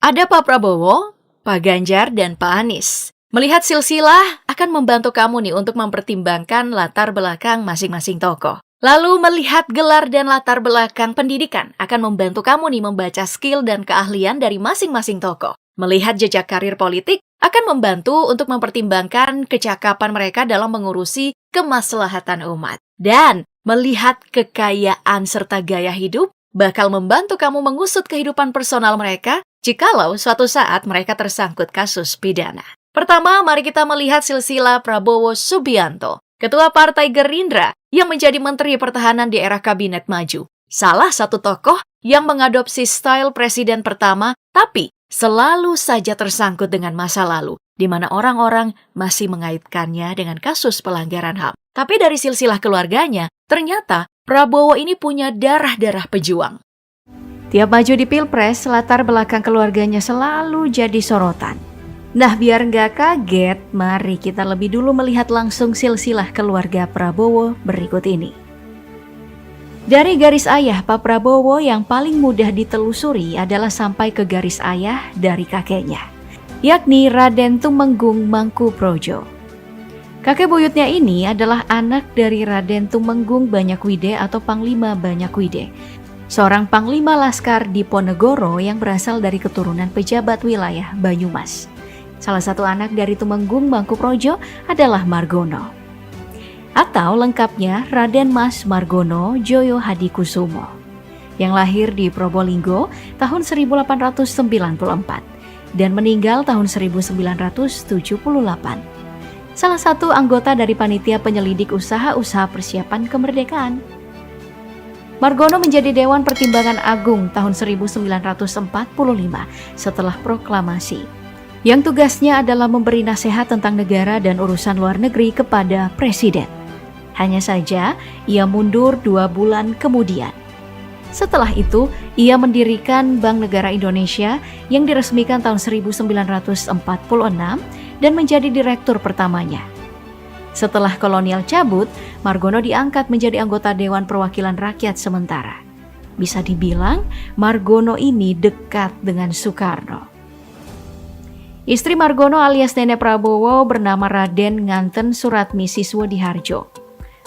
Ada Pak Prabowo, Pak Ganjar, dan Pak Anies. Melihat silsilah akan membantu kamu nih untuk mempertimbangkan latar belakang masing-masing tokoh. Lalu melihat gelar dan latar belakang pendidikan akan membantu kamu nih membaca skill dan keahlian dari masing-masing tokoh. Melihat jejak karir politik akan membantu untuk mempertimbangkan kecakapan mereka dalam mengurusi kemaslahatan umat. Dan melihat kekayaan serta gaya hidup bakal membantu kamu mengusut kehidupan personal mereka jikalau suatu saat mereka tersangkut kasus pidana. Pertama, mari kita melihat silsilah Prabowo Subianto, Ketua Partai Gerindra yang menjadi Menteri Pertahanan di era Kabinet Maju. Salah satu tokoh yang mengadopsi style presiden pertama, tapi selalu saja tersangkut dengan masa lalu, di mana orang-orang masih mengaitkannya dengan kasus pelanggaran HAM. Tapi dari silsilah keluarganya, ternyata Prabowo ini punya darah-darah pejuang. Tiap maju di Pilpres, latar belakang keluarganya selalu jadi sorotan. Nah, biar nggak kaget, mari kita lebih dulu melihat langsung silsilah keluarga Prabowo berikut ini. Dari garis ayah Pak Prabowo yang paling mudah ditelusuri adalah sampai ke garis ayah dari kakeknya, yakni Raden Tumenggung Mangkuprojo. Kakek buyutnya ini adalah anak dari Raden Tumenggung Banyakwide atau Panglima Banyakwide, seorang panglima laskar di Ponegoro yang berasal dari keturunan pejabat wilayah Banyumas. Salah satu anak dari Tumenggung Mangkuprojo adalah Margono. Atau lengkapnya Raden Mas Margono Joyo Hadikusumo, yang lahir di Probolinggo tahun 1894 dan meninggal tahun 1978. Salah satu anggota dari panitia penyelidik usaha-usaha persiapan kemerdekaan. Margono menjadi Dewan Pertimbangan Agung tahun 1945 setelah proklamasi, yang tugasnya adalah memberi nasihat tentang negara dan urusan luar negeri kepada Presiden. Hanya saja, ia mundur 2 bulan kemudian. Setelah itu, ia mendirikan Bank Negara Indonesia yang diresmikan tahun 1946 dan menjadi direktur pertamanya. Setelah kolonial cabut, Margono diangkat menjadi anggota Dewan Perwakilan Rakyat sementara. Bisa dibilang, Margono ini dekat dengan Soekarno. Istri Margono alias Nenek Prabowo bernama Raden Nganten Suratmi Siswodiharjo.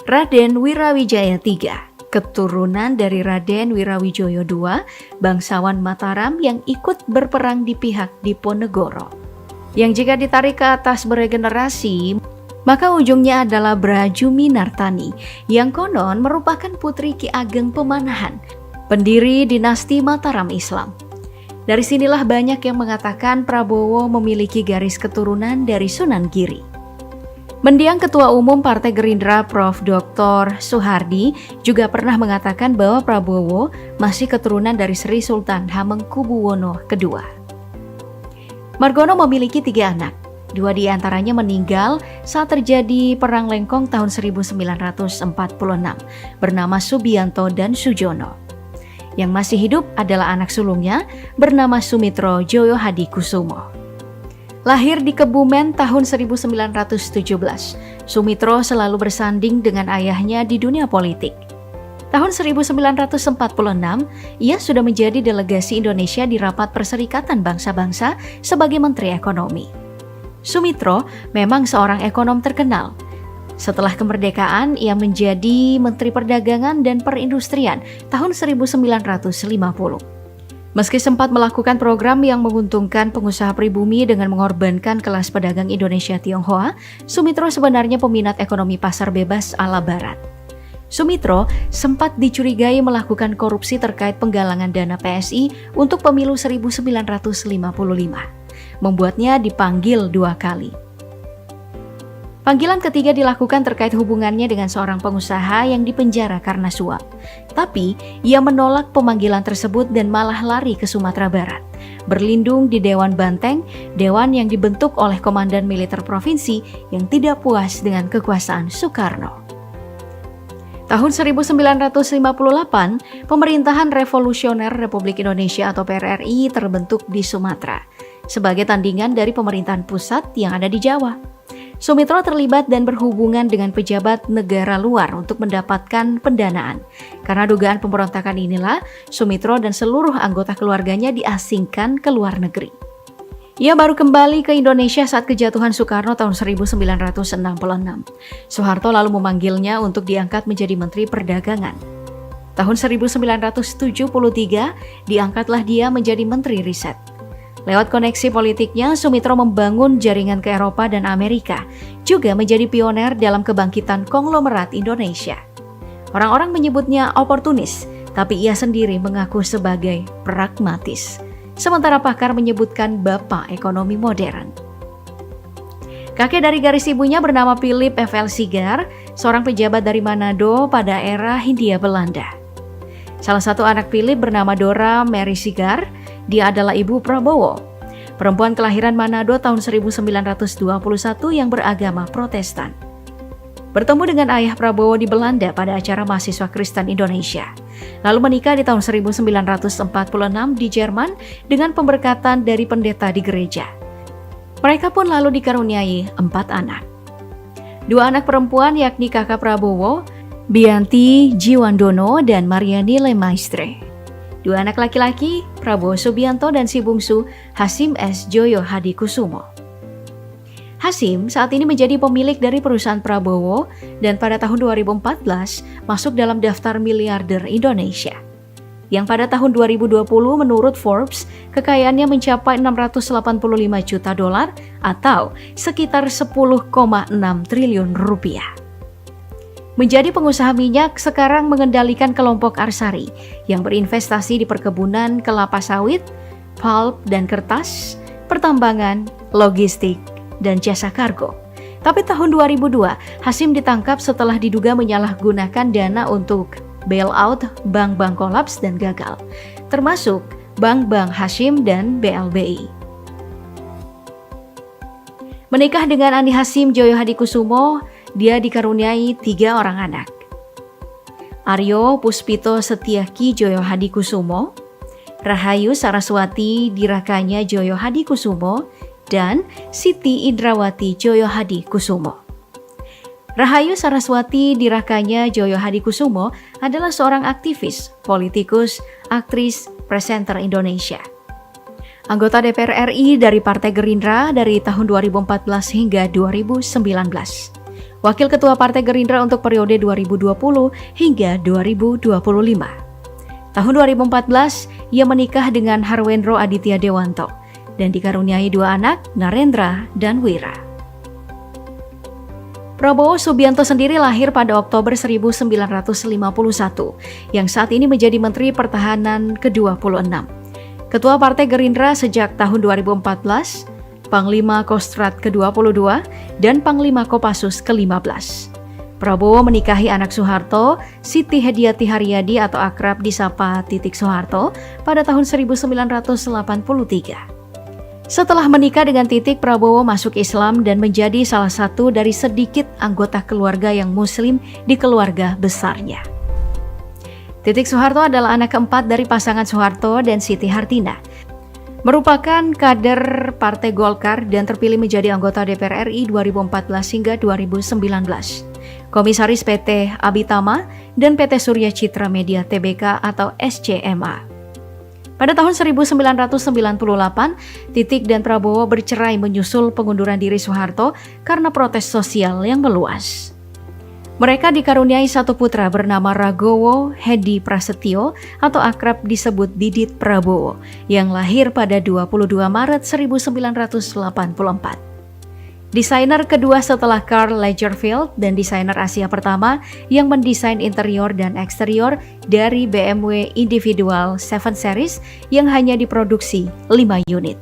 Raden Wirawijaya III, keturunan dari Raden Wirawijoyo II, bangsawan Mataram yang ikut berperang di pihak Diponegoro. Yang jika ditarik ke atas beregenerasi, maka ujungnya adalah Brajumi Nartani, yang konon merupakan putri Ki Ageng Pemanahan, pendiri dinasti Mataram Islam. Dari sinilah banyak yang mengatakan Prabowo memiliki garis keturunan dari Sunan Giri. Mendiang Ketua Umum Partai Gerindra Prof. Dr. Soehardi juga pernah mengatakan bahwa Prabowo masih keturunan dari Sri Sultan Hamengkubuwono II. Margono memiliki 3 anak. 2 diantaranya meninggal saat terjadi Perang Lengkong tahun 1946 bernama Subianto dan Sujono. Yang masih hidup adalah anak sulungnya bernama Sumitro Joyo Hadikusumo. Lahir di Kebumen tahun 1917, Sumitro selalu bersanding dengan ayahnya di dunia politik. Tahun 1946, ia sudah menjadi delegasi Indonesia di Rapat Perserikatan Bangsa-Bangsa sebagai Menteri Ekonomi. Sumitro memang seorang ekonom terkenal. Setelah kemerdekaan, ia menjadi Menteri Perdagangan dan Perindustrian tahun 1950. Meski sempat melakukan program yang menguntungkan pengusaha pribumi dengan mengorbankan kelas pedagang Indonesia Tionghoa, Sumitro sebenarnya peminat ekonomi pasar bebas ala Barat. Sumitro sempat dicurigai melakukan korupsi terkait penggalangan dana PSI untuk pemilu 1955, membuatnya dipanggil 2 kali. Panggilan ketiga dilakukan terkait hubungannya dengan seorang pengusaha yang dipenjara karena suap. Tapi, ia menolak pemanggilan tersebut dan malah lari ke Sumatera Barat, berlindung di Dewan Banteng, dewan yang dibentuk oleh komandan militer provinsi yang tidak puas dengan kekuasaan Soekarno. Tahun 1958, Pemerintahan Revolusioner Republik Indonesia atau PRRI terbentuk di Sumatera sebagai tandingan dari pemerintahan pusat yang ada di Jawa. Sumitro terlibat dan berhubungan dengan pejabat negara luar untuk mendapatkan pendanaan. Karena dugaan pemberontakan inilah, Sumitro dan seluruh anggota keluarganya diasingkan ke luar negeri. Ia baru kembali ke Indonesia saat kejatuhan Soekarno tahun 1966. Soeharto lalu memanggilnya untuk diangkat menjadi Menteri Perdagangan. Tahun 1973, diangkatlah dia menjadi Menteri Riset. Lewat koneksi politiknya, Sumitro membangun jaringan ke Eropa dan Amerika, juga menjadi pioner dalam kebangkitan konglomerat Indonesia. Orang-orang menyebutnya oportunis, tapi ia sendiri mengaku sebagai pragmatis. Sementara pakar menyebutkan bapak ekonomi modern. Kakek dari garis ibunya bernama Philip F.L. Sigar, seorang pejabat dari Manado pada era Hindia Belanda. Salah satu anak Philip bernama Dora Mary Sigar, dia adalah ibu Prabowo, perempuan kelahiran Manado tahun 1921 yang beragama Protestan. Bertemu dengan ayah Prabowo di Belanda pada acara mahasiswa Kristen Indonesia. Lalu menikah di tahun 1946 di Jerman dengan pemberkatan dari pendeta di gereja. Mereka pun lalu dikaruniai 4 anak. 2 anak perempuan yakni kakak Prabowo, Bianti Jiwandono dan Mariani Lemaistre. 2 anak laki-laki, Prabowo Subianto dan si bungsu Hasim S. Joyo Hadikusumo. Hasim saat ini menjadi pemilik dari perusahaan Prabowo dan pada tahun 2014 masuk dalam daftar miliarder Indonesia. Yang pada tahun 2020 menurut Forbes, kekayaannya mencapai 685 juta dolar atau sekitar 10,6 triliun rupiah. Menjadi pengusaha minyak, sekarang mengendalikan kelompok Arsari yang berinvestasi di perkebunan kelapa sawit, pulp dan kertas, pertambangan, logistik, dan jasa kargo. Tapi tahun 2002, Hasim ditangkap setelah diduga menyalahgunakan dana untuk bailout bank-bank kolaps dan gagal, termasuk bank-bank Hasim dan BLBI. Menikah dengan Ani Hasim Joyo Hadikusumo, dia dikaruniai 3 orang anak. Aryo Puspito Setiaki Joyo Hadikusumo, Rahayu Saraswati Dirakanya Joyo Hadikusumo, dan Siti Indrawati Joyo Hadikusumo. Rahayu Saraswati Dirakanya Joyo Hadikusumo adalah seorang aktivis, politikus, aktris, presenter Indonesia. Anggota DPR RI dari Partai Gerindra dari tahun 2014 hingga 2019. Wakil Ketua Partai Gerindra untuk periode 2020 hingga 2025. Tahun 2014, ia menikah dengan Harwendro Aditya Dewanto dan dikaruniai 2 anak, Narendra dan Wira. Prabowo Subianto sendiri lahir pada Oktober 1951, yang saat ini menjadi Menteri Pertahanan ke-26. Ketua Partai Gerindra sejak tahun 2014, Panglima Kostrad ke-22, dan Panglima Kopassus ke-15. Prabowo menikahi anak Soeharto, Siti Hediati Haryadi atau akrab disapa Titik Soeharto, pada tahun 1983. Setelah menikah dengan Titik, Prabowo masuk Islam dan menjadi salah satu dari sedikit anggota keluarga yang Muslim di keluarga besarnya. Titik Soeharto adalah anak keempat dari pasangan Soeharto dan Siti Hartina. Merupakan kader Partai Golkar dan terpilih menjadi anggota DPR RI 2014 hingga 2019. Komisaris PT Abitama dan PT Surya Citra Media Tbk atau SCMA. Pada tahun 1998, Titik dan Prabowo bercerai menyusul pengunduran diri Soeharto karena protes sosial yang meluas. Mereka dikaruniai 1 putra bernama Ragowo Hedi Prasetyo atau akrab disebut Didit Prabowo yang lahir pada 22 Maret 1984. Desainer kedua setelah Karl Lagerfeld dan desainer Asia pertama yang mendesain interior dan eksterior dari BMW Individual 7 Series yang hanya diproduksi 5 unit.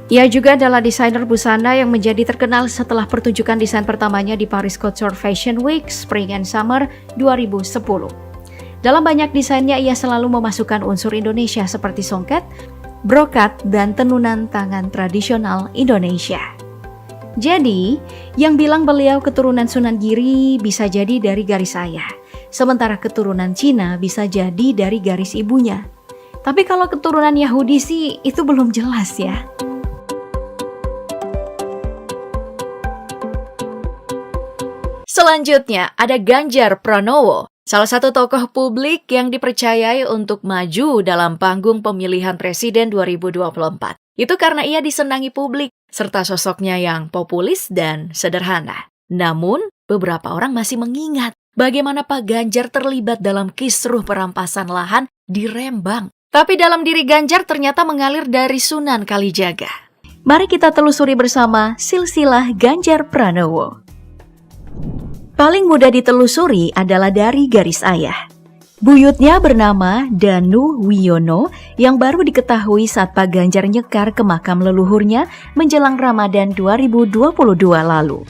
Ia juga adalah desainer busana yang menjadi terkenal setelah pertunjukan desain pertamanya di Paris Couture Fashion Week Spring and Summer 2010. Dalam banyak desainnya ia selalu memasukkan unsur Indonesia seperti songket, brokat, dan tenunan tangan tradisional Indonesia. Jadi, yang bilang beliau keturunan Sunan Giri bisa jadi dari garis ayah, sementara keturunan Cina bisa jadi dari garis ibunya. Tapi kalau keturunan Yahudi sih itu belum jelas ya. Selanjutnya ada Ganjar Pranowo, salah satu tokoh publik yang dipercayai untuk maju dalam panggung pemilihan presiden 2024. Itu karena ia disenangi publik, serta sosoknya yang populis dan sederhana. Namun, beberapa orang masih mengingat bagaimana Pak Ganjar terlibat dalam kisruh perampasan lahan di Rembang. Tapi dalam diri Ganjar ternyata mengalir dari Sunan Kalijaga. Mari kita telusuri bersama silsilah Ganjar Pranowo. Paling mudah ditelusuri adalah dari garis ayah. Buyutnya bernama Danu Wiono yang baru diketahui saat Pak Ganjar nyekar ke makam leluhurnya menjelang Ramadan 2022 lalu.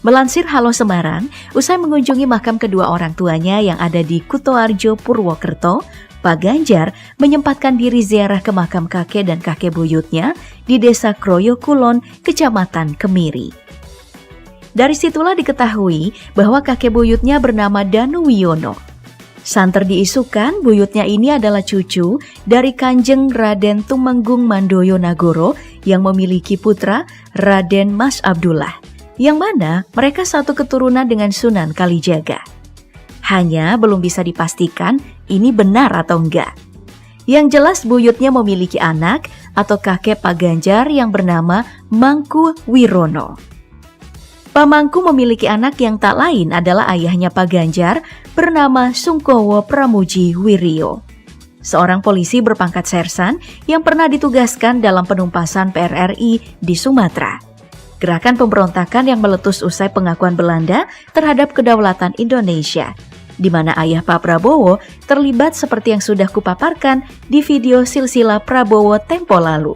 Melansir Halo Semarang, usai mengunjungi makam kedua orang tuanya yang ada di Kutoarjo, Purwokerto, Pak Ganjar menyempatkan diri ziarah ke makam kakek dan kakek buyutnya di Desa Kroyo Kulon, Kecamatan Kemiri. Dari situlah diketahui bahwa kakek buyutnya bernama Danu Wiono. Santer diisukan buyutnya ini adalah cucu dari Kanjeng Raden Tumenggung Mandoyo Nagoro yang memiliki putra Raden Mas Abdullah, yang mana mereka satu keturunan dengan Sunan Kalijaga. Hanya belum bisa dipastikan ini benar atau enggak. Yang jelas buyutnya memiliki anak atau kakek Pak Ganjar yang bernama Mangku Wirono. Pak Mangku memiliki anak yang tak lain adalah ayahnya Pak Ganjar bernama Sungkowo Pramuji Wiryo, seorang polisi berpangkat sersan yang pernah ditugaskan dalam penumpasan PRRI di Sumatera. Gerakan pemberontakan yang meletus usai pengakuan Belanda terhadap kedaulatan Indonesia, di mana ayah Pak Prabowo terlibat seperti yang sudah kupaparkan di video silsilah Prabowo tempo lalu.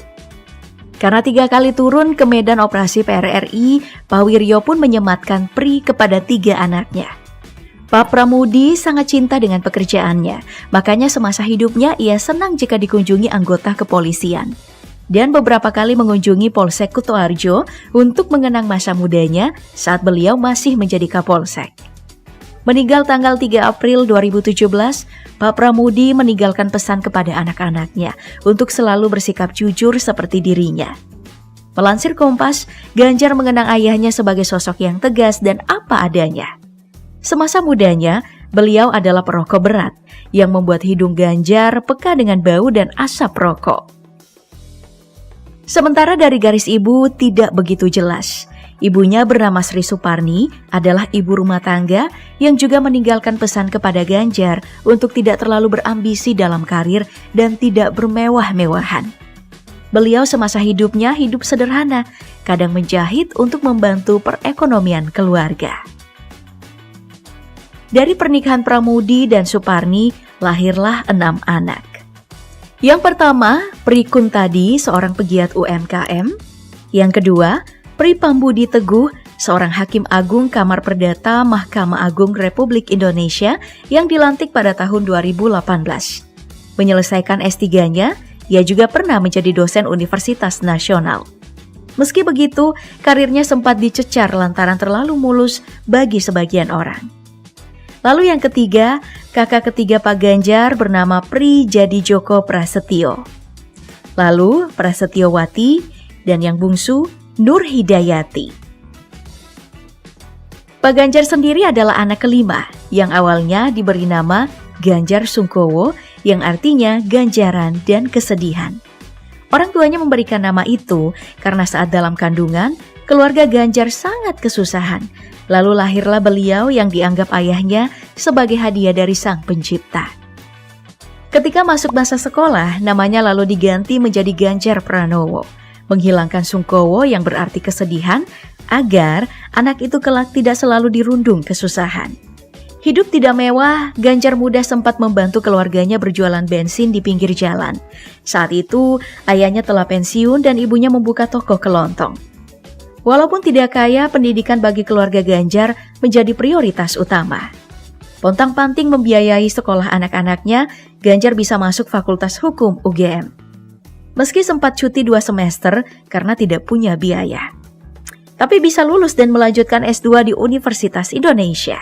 Karena 3 kali turun ke medan operasi PRRI, Pak Wiryo pun menyematkan pri kepada 3 anaknya. Pak Pramudi sangat cinta dengan pekerjaannya, makanya semasa hidupnya ia senang jika dikunjungi anggota kepolisian. Dan beberapa kali mengunjungi Polsek Kutoarjo untuk mengenang masa mudanya saat beliau masih menjadi Kapolsek. Meninggal tanggal 3 April 2017, Pak Pramudi meninggalkan pesan kepada anak-anaknya untuk selalu bersikap jujur seperti dirinya. Melansir Kompas, Ganjar mengenang ayahnya sebagai sosok yang tegas dan apa adanya. Semasa mudanya, beliau adalah perokok berat yang membuat hidung Ganjar peka dengan bau dan asap rokok. Sementara dari garis ibu tidak begitu jelas. Ibunya bernama Sri Suparni adalah ibu rumah tangga yang juga meninggalkan pesan kepada Ganjar untuk tidak terlalu berambisi dalam karir dan tidak bermewah-mewahan. Beliau semasa hidupnya hidup sederhana, kadang menjahit untuk membantu perekonomian keluarga. Dari pernikahan Pramudi dan Suparni lahirlah 6 anak. Yang pertama, Pri Kuntadi, seorang pegiat UMKM. Yang kedua, Pri Pambudi Teguh, seorang hakim agung Kamar Perdata Mahkamah Agung Republik Indonesia yang dilantik pada tahun 2018. Menyelesaikan S3-nya, ia juga pernah menjadi dosen Universitas Nasional. Meski begitu, karirnya sempat dicecar lantaran terlalu mulus bagi sebagian orang. Lalu yang ketiga, kakak ketiga Pak Ganjar bernama Pri Jadi Joko Prasetyo. Lalu Prasetyowati dan yang bungsu Nur Hidayati. Pak Ganjar sendiri adalah anak kelima yang awalnya diberi nama Ganjar Sungkowo yang artinya ganjaran dan kesedihan. Orang tuanya memberikan nama itu karena saat dalam kandungan, keluarga Ganjar sangat kesusahan. Lalu lahirlah beliau yang dianggap ayahnya sebagai hadiah dari Sang Pencipta. Ketika masuk masa sekolah, namanya lalu diganti menjadi Ganjar Pranowo, menghilangkan Sungkowo yang berarti kesedihan, agar anak itu kelak tidak selalu dirundung kesusahan. Hidup tidak mewah, Ganjar muda sempat membantu keluarganya berjualan bensin di pinggir jalan. Saat itu, ayahnya telah pensiun dan ibunya membuka toko kelontong. Walaupun tidak kaya, pendidikan bagi keluarga Ganjar menjadi prioritas utama. Pontang-panting membiayai sekolah anak-anaknya, Ganjar bisa masuk Fakultas Hukum UGM. Meski sempat cuti 2 semester karena tidak punya biaya. Tapi bisa lulus dan melanjutkan S2 di Universitas Indonesia.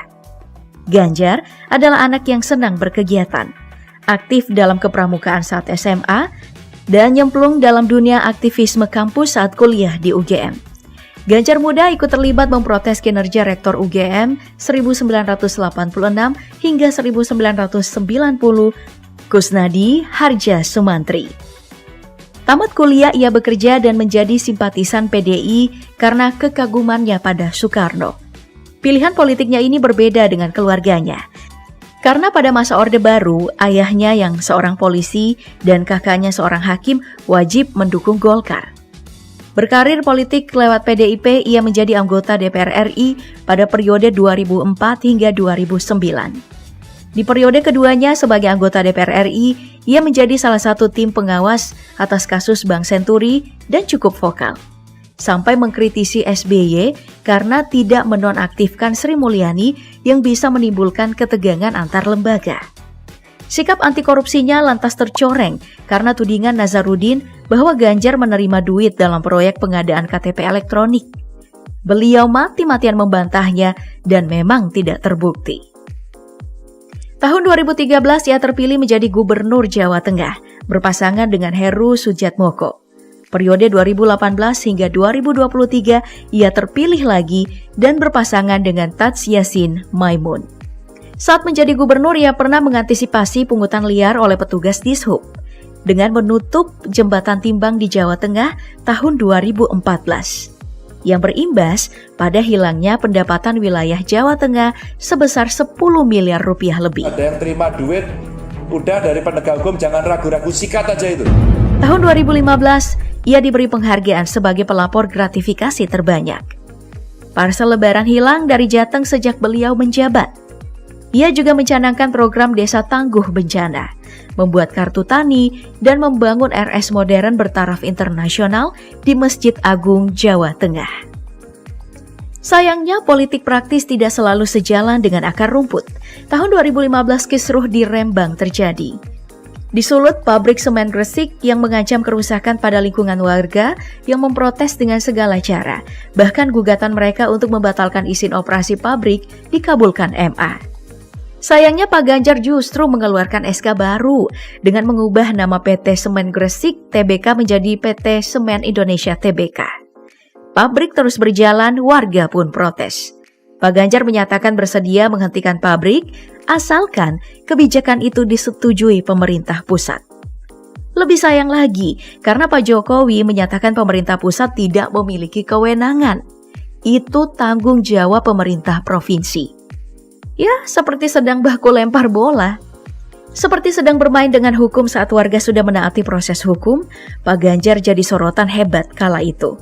Ganjar adalah anak yang senang berkegiatan, aktif dalam kepramukaan saat SMA, dan nyemplung dalam dunia aktivisme kampus saat kuliah di UGM. Ganjar muda ikut terlibat memprotes kinerja Rektor UGM 1986 hingga 1990, Kusnadi Harja Sumantri. Tamat kuliah ia bekerja dan menjadi simpatisan PDI karena kekagumannya pada Soekarno. Pilihan politiknya ini berbeda dengan keluarganya. Karena pada masa Orde Baru, ayahnya yang seorang polisi dan kakaknya seorang hakim wajib mendukung Golkar. Berkarir politik lewat PDIP, ia menjadi anggota DPR RI pada periode 2004 hingga 2009. Di periode keduanya sebagai anggota DPR RI, ia menjadi salah satu tim pengawas atas kasus Bank Senturi dan cukup vokal. Sampai mengkritisi SBY karena tidak menonaktifkan Sri Mulyani yang bisa menimbulkan ketegangan antar lembaga. Sikap anti korupsinya lantas tercoreng karena tudingan Nazarudin bahwa Ganjar menerima duit dalam proyek pengadaan KTP elektronik. Beliau mati-matian membantahnya dan memang tidak terbukti. Tahun 2013 ia terpilih menjadi Gubernur Jawa Tengah, berpasangan dengan Heru Sudjatmoko. Periode 2018 hingga 2023 ia terpilih lagi dan berpasangan dengan Tats Yassin Maimun. Saat menjadi gubernur, ia pernah mengantisipasi pungutan liar oleh petugas Dishub dengan menutup jembatan timbang di Jawa Tengah tahun 2014 yang berimbas pada hilangnya pendapatan wilayah Jawa Tengah sebesar 10 miliar rupiah lebih. Ada yang terima duit, udah dari penegak hukum jangan ragu-ragu, sikat aja itu. Tahun 2015, ia diberi penghargaan sebagai pelapor gratifikasi terbanyak. Parsel Lebaran hilang dari Jateng sejak beliau menjabat. Ia juga mencanangkan program Desa Tangguh Bencana, membuat kartu tani, dan membangun RS modern bertaraf internasional di Masjid Agung Jawa Tengah. Sayangnya, politik praktis tidak selalu sejalan dengan akar rumput. Tahun 2015 kisruh di Rembang terjadi. Di Sulut, pabrik semen Gresik yang mengancam kerusakan pada lingkungan warga yang memprotes dengan segala cara. Bahkan gugatan mereka untuk membatalkan izin operasi pabrik dikabulkan MA. Sayangnya Pak Ganjar justru mengeluarkan SK baru dengan mengubah nama PT Semen Gresik Tbk menjadi PT Semen Indonesia Tbk. Pabrik terus berjalan, warga pun protes. Pak Ganjar menyatakan bersedia menghentikan pabrik asalkan kebijakan itu disetujui pemerintah pusat. Lebih sayang lagi karena Pak Jokowi menyatakan pemerintah pusat tidak memiliki kewenangan. Itu tanggung jawab pemerintah provinsi. Ya, seperti sedang baku lempar bola. Seperti sedang bermain dengan hukum saat warga sudah menaati proses hukum, Pak Ganjar jadi sorotan hebat kala itu.